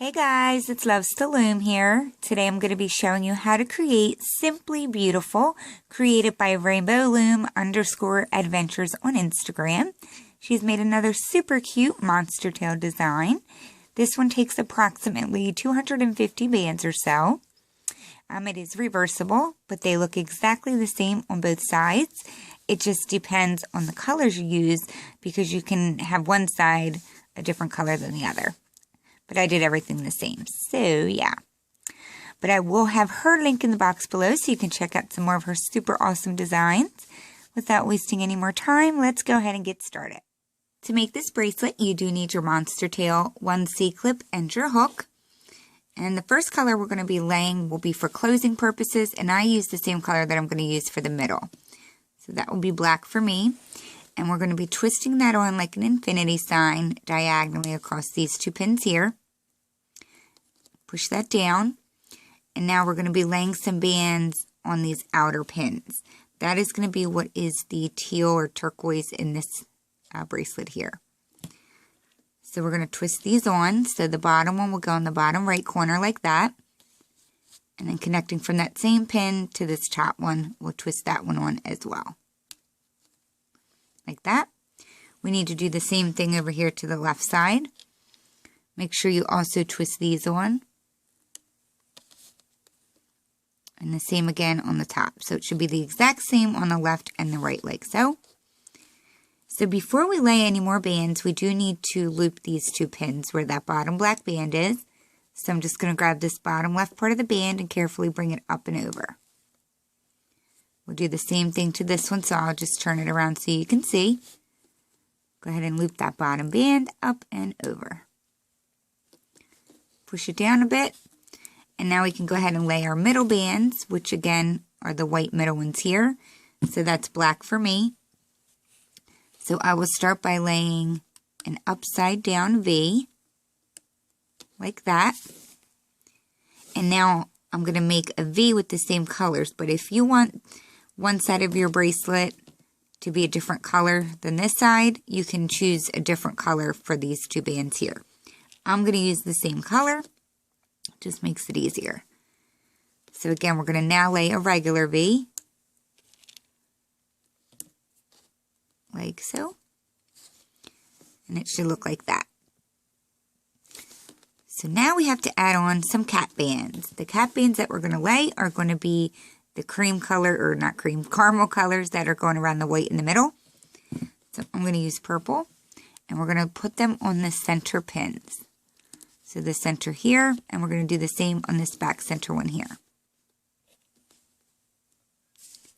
Hey guys, it's Loves to Loom here. Today I'm going to be showing you how to create Simply Beautiful, created by Rainbow Loom _adventures on Instagram. She's made another super cute monster tail design. This one takes approximately 250 bands or so. It is reversible, but they look exactly the same on both sides. It just depends on the colors you use because you can have one side a different color than the other. But I did everything the same, so yeah. But I will have her link in the box below so you can check out some more of her super awesome designs. Without wasting any more time, let's go ahead and get started. To make this bracelet, you do need your monster tail, one C-clip, and your hook. And the first color we're going to be laying will be for closing purposes, and I use the same color that I'm going to use for the middle. So that will be black for me. And we're going to be twisting that on like an infinity sign diagonally across these two pins here. Push that down. And now we're going to be laying some bands on these outer pins. That is going to be what is the teal or turquoise in this bracelet here. So we're going to twist these on. So the bottom one will go in the bottom right corner like that. And then connecting from that same pin to this top one, we'll twist that one on as well. Like that. We need to do the same thing over here to the left side. Make sure you also twist these on. And the same again on the top. So it should be the exact same on the left and the right like so. So before we lay any more bands, we do need to loop these two pins where that bottom black band is. So I'm just going to grab this bottom left part of the band and carefully bring it up and over. We'll do the same thing to this one, so I'll just turn it around so you can see. Go ahead and loop that bottom band up and over. Push it down a bit. And now we can go ahead and lay our middle bands, which again are the white middle ones here. So that's black for me. So I will start by laying an upside down V, like that. And now I'm going to make a V with the same colors, but if you want one side of your bracelet to be a different color than this side, you can choose a different color for these two bands here. I'm going to use the same color. Just makes it easier. So again, we're going to now lay a regular V. Like so. And it should look like that. So now we have to add on some cap bands. The cap bands that we're going to lay are going to be the cream color, or not cream, caramel colors that are going around the white in the middle. So I'm going to use purple. And we're going to put them on the center pins. So the center here, and we're going to do the same on this back center one here.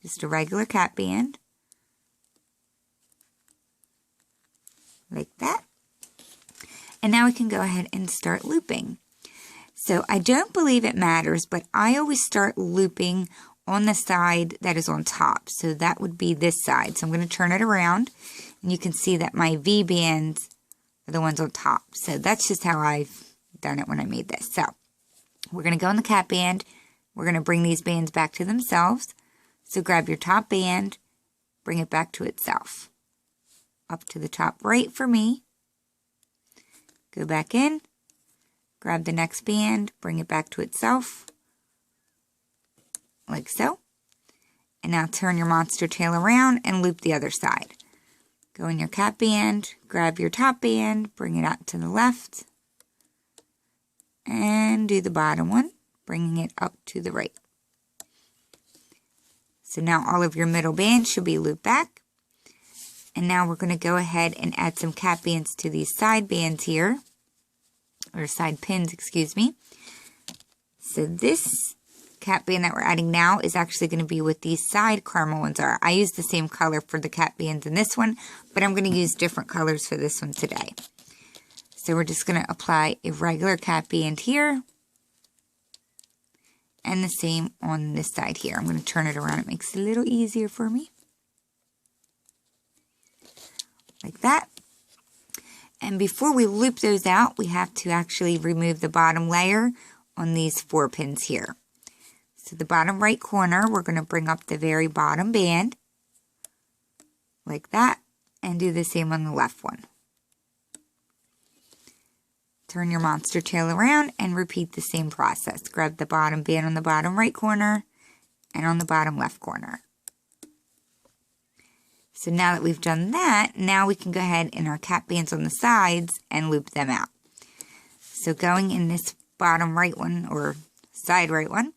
Just a regular cap band. Like that. And now we can go ahead and start looping. So I don't believe it matters, but I always start looping on the side that is on top. So that would be this side. So I'm going to turn it around, and you can see that my V bands are the ones on top. So that's just how I've done it when I made this. So we're going to go in the cap band. We're going to bring these bands back to themselves. So grab your top band, bring it back to itself. Up to the top right for me. Go back in, grab the next band, bring it back to itself, like so. And now turn your monster tail around and loop the other side. Go in your cap band, grab your top band, bring it out to the left, and do the bottom one, bringing it up to the right. So now all of your middle bands should be looped back. And now we're going to go ahead and add some cap bands to these side bands here, or side pins, excuse me. So this cap band that we're adding now is actually going to be what these side caramel ones are. I use the same color for the cap bands in this one, but I'm going to use different colors for this one today. So we're just going to apply a regular cap band here, and the same on this side here. I'm going to turn it around. It makes it a little easier for me. Like that. And before we loop those out, we have to actually remove the bottom layer on these 4 pins here. So the bottom right corner, we're going to bring up the very bottom band, like that, and do the same on the left one. Turn your monster tail around and repeat the same process. Grab the bottom band on the bottom right corner and on the bottom left corner. So now that we've done that, now we can go ahead in our cap bands on the sides and loop them out. So going in this bottom right one or side right one,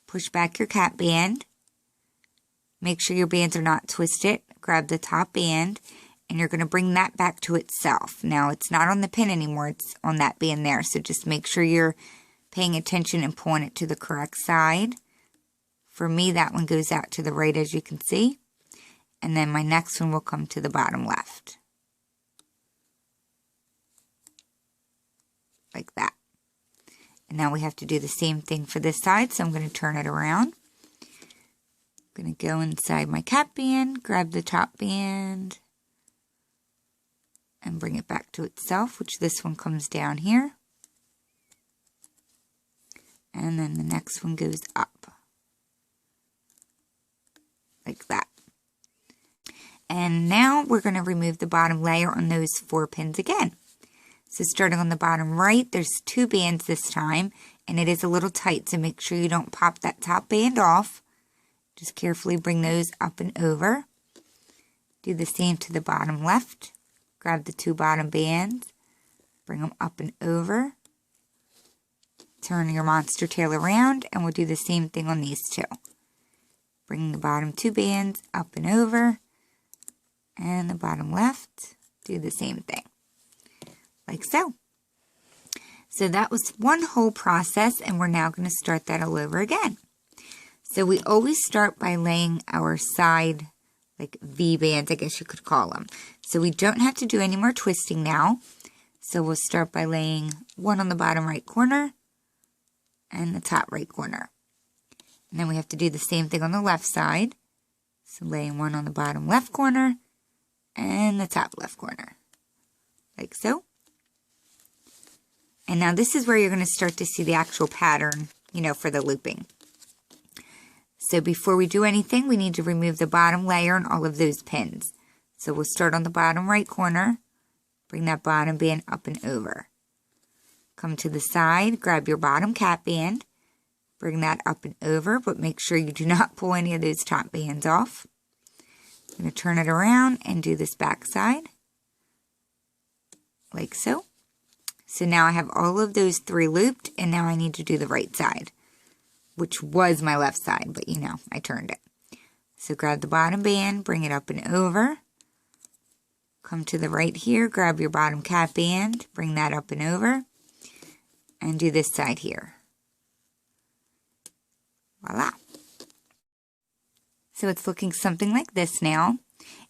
push back your cap band. Make sure your bands are not twisted. Grab the top band and you're going to bring that back to itself. Now it's not on the pin anymore, it's on that band there. So just make sure you're paying attention and pulling it to the correct side. For me, that one goes out to the right, as you can see. And then my next one will come to the bottom left. Like that. And now we have to do the same thing for this side, so I'm going to turn it around. I'm going to go inside my cap band, grab the top band, and bring it back to itself, which this one comes down here. And then the next one goes up. Like that. And now we're going to remove the bottom layer on those 4 pins again. So starting on the bottom right, there's 2 bands this time, and it is a little tight, so make sure you don't pop that top band off. Just carefully bring those up and over. Do the same to the bottom left. Grab the 2 bottom bands, bring them up and over. Turn your monster tail around, and we'll do the same thing on these 2. Bring the bottom 2 bands up and over, and the bottom left, do the same thing. Like so. So that was one whole process, and we're now going to start that all over again. So we always start by laying our side, like V bands, I guess you could call them. So we don't have to do any more twisting now. So we'll start by laying one on the bottom right corner and the top right corner. And then we have to do the same thing on the left side. So laying one on the bottom left corner and the top left corner. Like so. And now this is where you're going to start to see the actual pattern, for the looping. So before we do anything, we need to remove the bottom layer and all of those pins. So we'll start on the bottom right corner, bring that bottom band up and over. Come to the side, grab your bottom cap band, bring that up and over, but make sure you do not pull any of those top bands off. I'm going to turn it around and do this back side, like so. So now I have all of those 3 looped, and now I need to do the right side, which was my left side, but I turned it. So grab the bottom band, bring it up and over. Come to the right here, grab your bottom cap band, bring that up and over, and do this side here. Voila. So it's looking something like this now.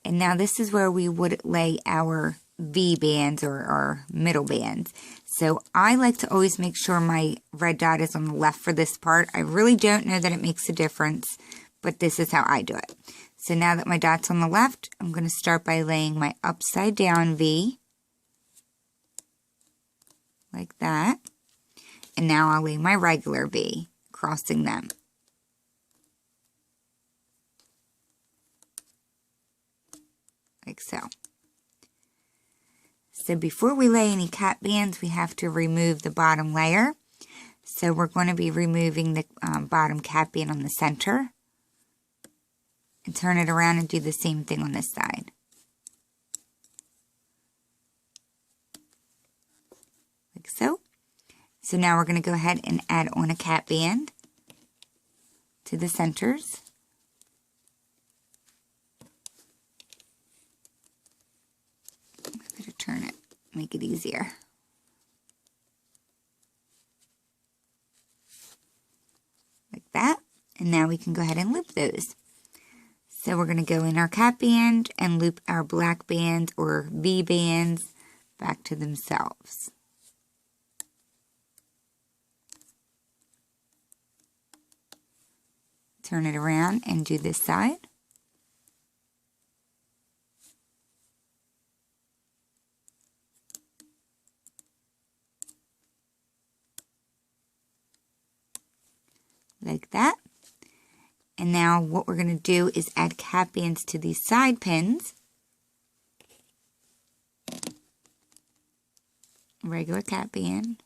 And now this is where we would lay our V bands or our middle bands. So I like to always make sure my red dot is on the left for this part. I really don't know that it makes a difference, but this is how I do it. So now that my dot's on the left, I'm going to start by laying my upside down V, like that. And now I'll lay my regular V, crossing them. Like so. So before we lay any cap bands, we have to remove the bottom layer. So we're going to be removing the bottom cap band on the center. And turn it around and do the same thing on this side. Like so. So now we're going to go ahead and add on a cap band to the centers. Turn it, make it easier. Like that. And now we can go ahead and loop those. So we're going to go in our cap band and loop our black bands or V bands back to themselves. Turn it around and do this side. Like that. And now what we're going to do is add cap bands to these side pins. regular cap band,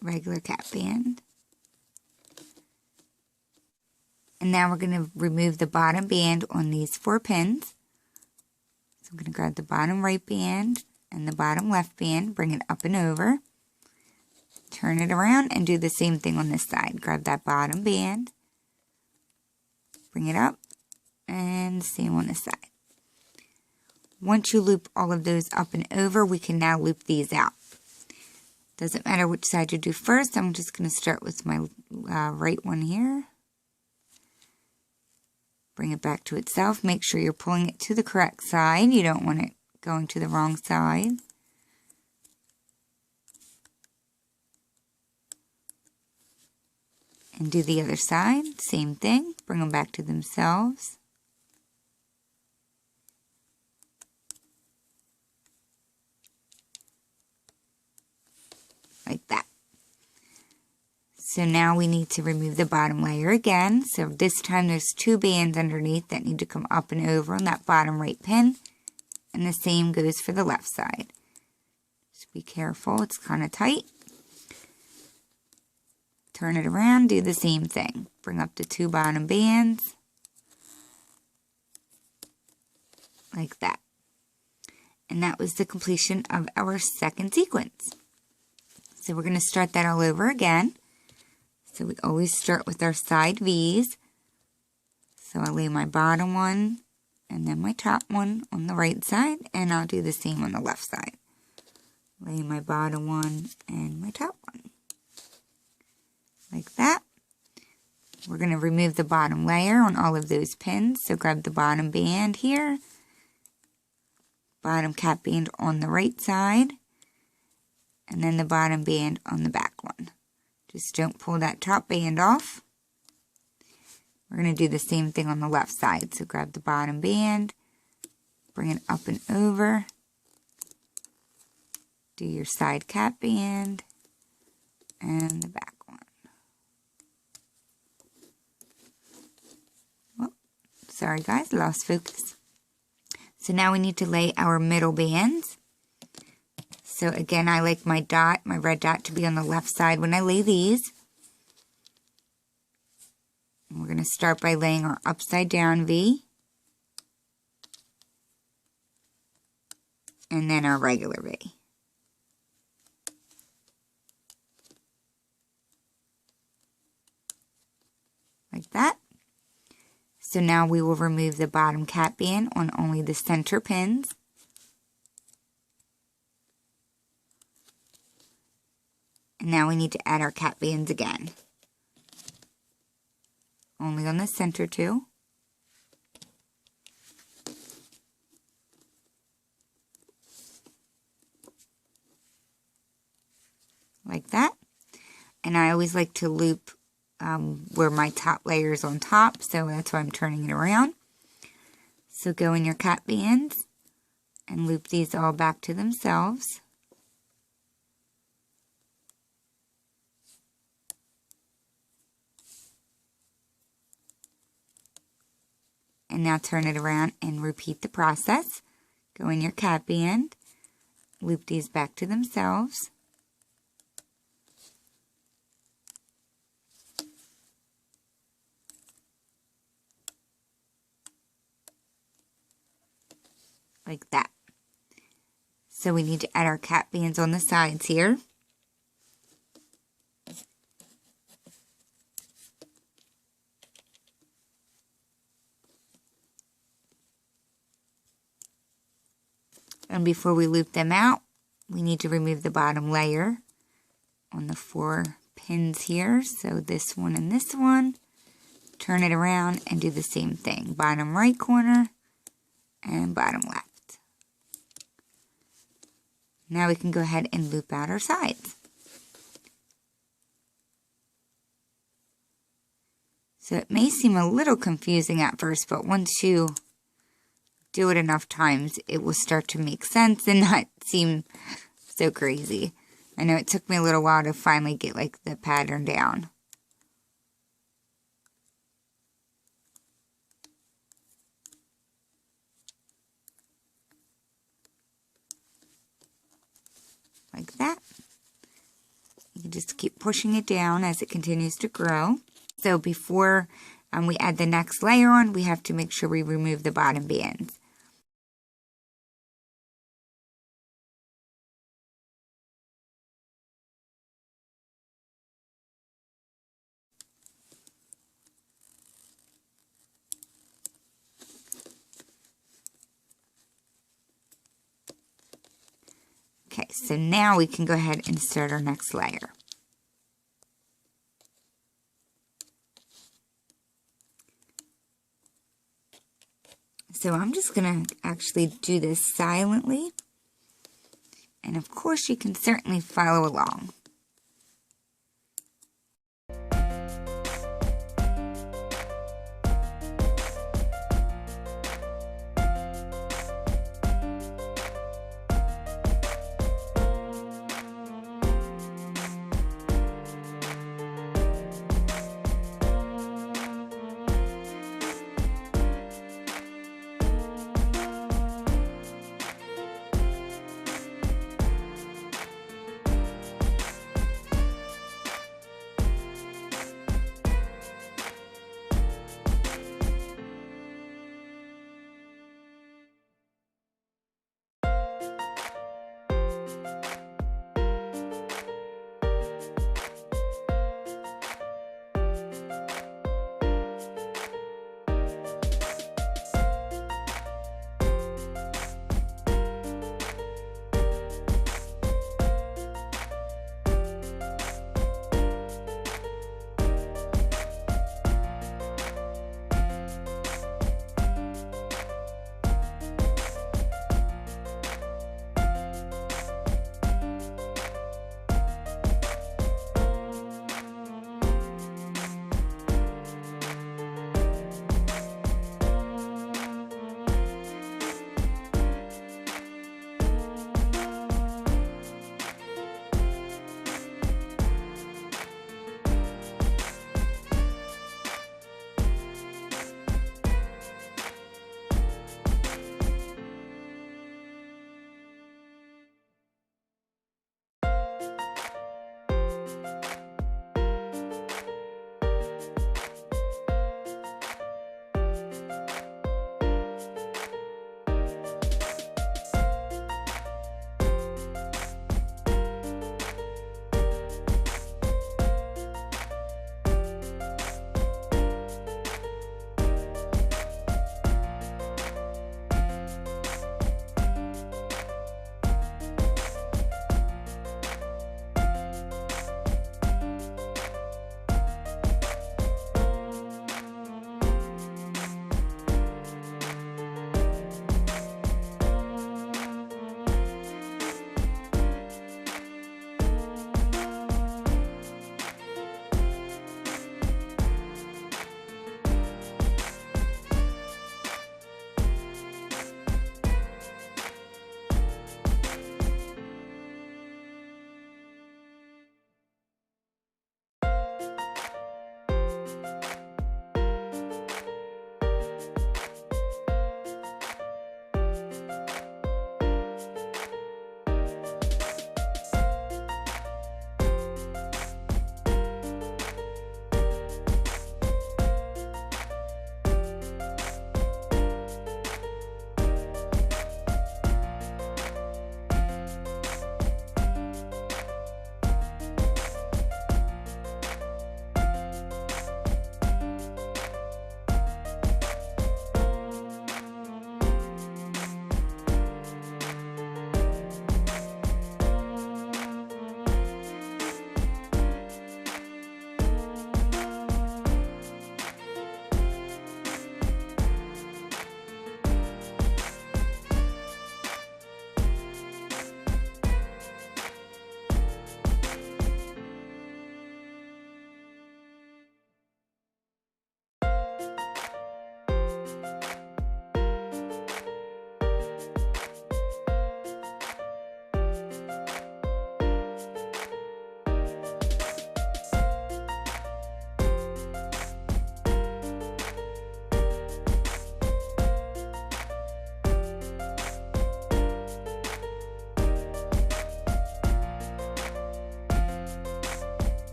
regular cap band. And now we're going to remove the bottom band on these 4 pins. So I'm going to grab the bottom right band and the bottom left band, bring it up and over, turn it around, and do the same thing on this side. Grab that bottom band, bring it up, and same on this side. Once you loop all of those up and over, we can now loop these out. Doesn't matter which side you do first. I'm just going to start with my right one here. Bring it back to itself. Make sure you're pulling it to the correct side. You don't want it going to the wrong side. And do the other side. Same thing. Bring them back to themselves. Like that. So now we need to remove the bottom layer again. So this time there's 2 bands underneath that need to come up and over on that bottom right pin. And the same goes for the left side. Just be careful, it's kind of tight. Turn it around, do the same thing. Bring up the 2 bottom bands. Like that. And that was the completion of our second sequence. So we're going to start that all over again. So we always start with our side V's. So I'll lay my bottom one and then my top one on the right side, and I'll do the same on the left side. Lay my bottom one and my top one. Like that. We're going to remove the bottom layer on all of those pins. So grab the bottom band here, bottom cap band on the right side, and then the bottom band on the back one. Just don't pull that top band off. We're going to do the same thing on the left side. So grab the bottom band, bring it up and over, do your side cap band, and the back one. Oh, sorry guys, lost focus. So now we need to lay our middle bands. So again, I like my dot, my red dot, to be on the left side when I lay these. And we're going to start by laying our upside down V. And then our regular V. Like that. So now we will remove the bottom cap band on only the center pins. And now we need to add our cap bands again. Only on the center 2. Like that. And I always like to loop where my top layer is on top, so that's why I'm turning it around. So go in your cap bands and loop these all back to themselves. And now turn it around and repeat the process. Go in your cap band, loop these back to themselves. Like that. So we need to add our cap bands on the sides here. And before we loop them out, we need to remove the bottom layer on the 4 pins here. So this one and this one. Turn it around and do the same thing. Bottom right corner and bottom left. Now we can go ahead and loop out our sides. So it may seem a little confusing at first, but once you do it enough times, it will start to make sense and not seem so crazy. I know it took me a little while to finally get like the pattern down. like that. You can just keep pushing it down as it continues to grow. So before we add the next layer on, we have to make sure we remove the bottom bands. Okay, so now we can go ahead and start our next layer. So I'm just going to actually do this silently. And of course you can certainly follow along.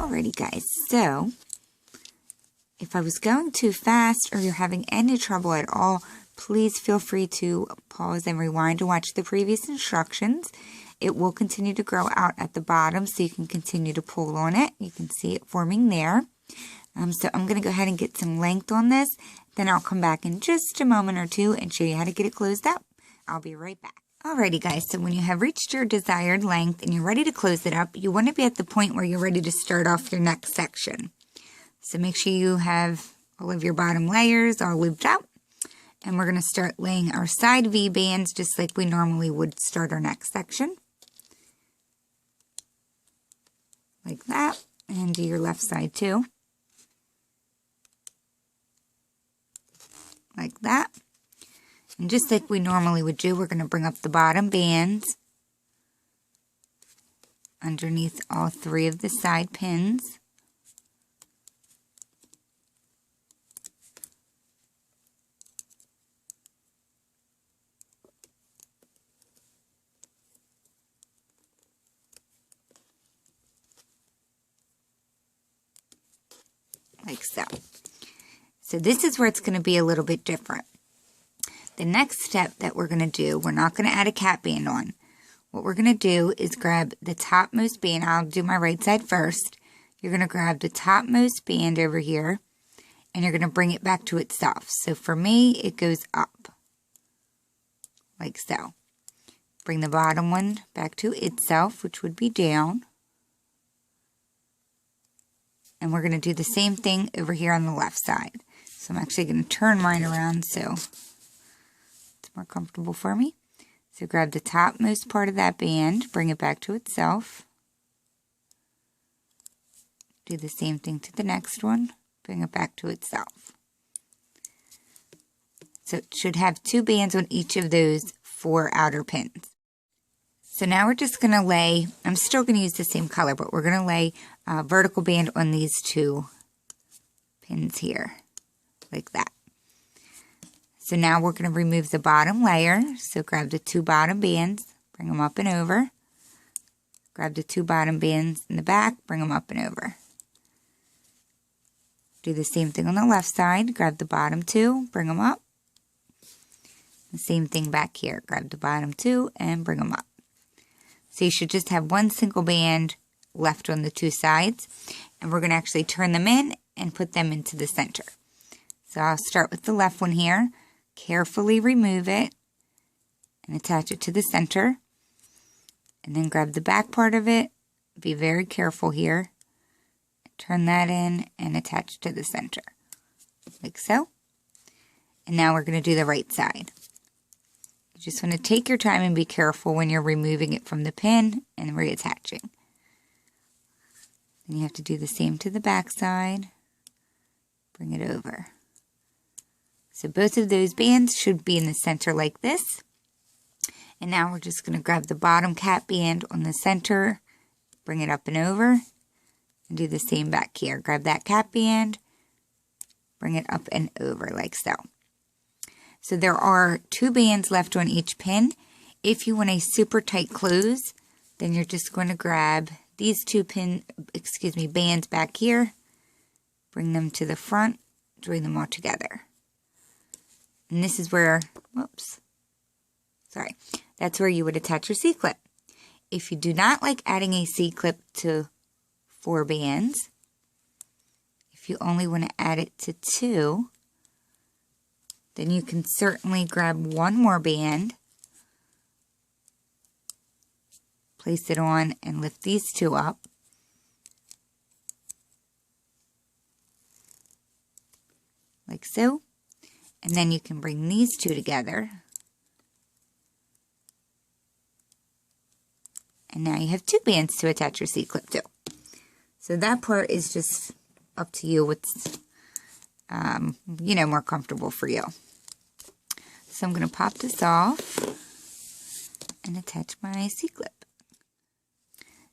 Alrighty guys, so if I was going too fast or you're having any trouble at all, please feel free to pause and rewind to watch the previous instructions. It will continue to grow out at the bottom, so you can continue to pull on it. You can see it forming there. So I'm going to go ahead and get some length on this. Then I'll come back in just a moment or two and show you how to get it closed up. I'll be right back. Alrighty guys, so when you have reached your desired length and you're ready to close it up, you want to be at the point where you're ready to start off your next section. So make sure you have all of your bottom layers all looped out. And we're going to start laying our side V-bands just like we normally would start our next section. Like that. And do your left side too. Like that. And just like we normally would do, we're going to bring up the bottom bands underneath all 3 of the side pins. Like so. So this is where it's going to be a little bit different. The next step that we're going to do, we're not going to add a cap band on. What we're going to do is grab the topmost band. I'll do my right side first. You're going to grab the topmost band over here, and you're going to bring it back to itself. So for me, it goes up, like so. Bring the bottom one back to itself, which would be down. And we're going to do the same thing over here on the left side. So I'm actually going to turn mine around so it's more comfortable for me. So grab the topmost part of that band, bring it back to itself. Do the same thing to the next one, bring it back to itself. So it should have 2 bands on each of those 4 outer pins. So now we're just going to lay, I'm still going to use the same color, but we're going to lay a vertical band on these 2 pins here, like that. So now we're going to remove the bottom layer. So grab the 2 bottom bands, bring them up and over. Grab the 2 bottom bands in the back, bring them up and over. Do the same thing on the left side. Grab the bottom 2, bring them up. The same thing back here. Grab the bottom 2 and bring them up. So you should just have 1 single band left on the 2 sides. And we're going to actually turn them in and put them into the center. So I'll start with the left one here. Carefully remove it and attach it to the center. And then grab the back part of it. Be very careful here. Turn that in and attach it to the center. Like so. And now we're going to do the right side. You just want to take your time and be careful when you're removing it from the pin and reattaching. Then you have to do the same to the back side. Bring it over. So both of those bands should be in the center like this. And now we're just going to grab the bottom cap band on the center, bring it up and over, and do the same back here. Grab that cap band, bring it up and over like so. So there are 2 bands left on each pin. If you want a super tight close, then you're just going to grab these 2 bands back here, bring them to the front, join them all together. And this is where, that's where you would attach your C-clip. If you do not like adding a C-clip to 4 bands, if you only want to add it to 2, then you can certainly grab 1 more band, place it on, and lift these 2 up. Like so. And then you can bring these 2 together. And now you have 2 bands to attach your C-clip to. So that part is just up to you what's, more comfortable for you. So I'm going to pop this off and attach my C-clip.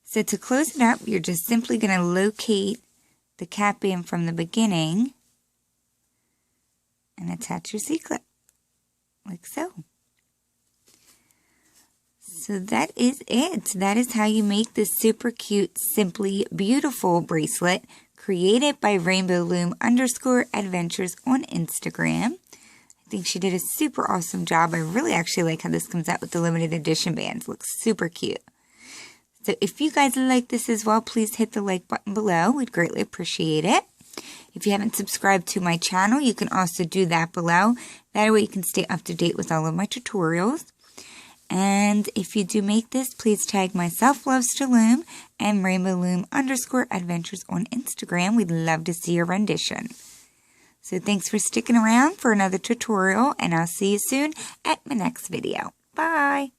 So to close it up, you're just simply going to locate the cap band from the beginning and attach your C-clip, like so. So that is it. That is how you make this super cute, Simply Beautiful bracelet created by Rainbow Loom _adventures on Instagram. I think she did a super awesome job. I really actually like how this comes out with the limited edition bands. Looks super cute. So if you guys like this as well, please hit the like button below. We'd greatly appreciate it. If you haven't subscribed to my channel, you can also do that below. That way you can stay up to date with all of my tutorials. And if you do make this, please tag myself, Loves to Loom, and Rainbow Loom _adventures on Instagram. We'd love to see your rendition. So thanks for sticking around for another tutorial, and I'll see you soon at my next video. Bye!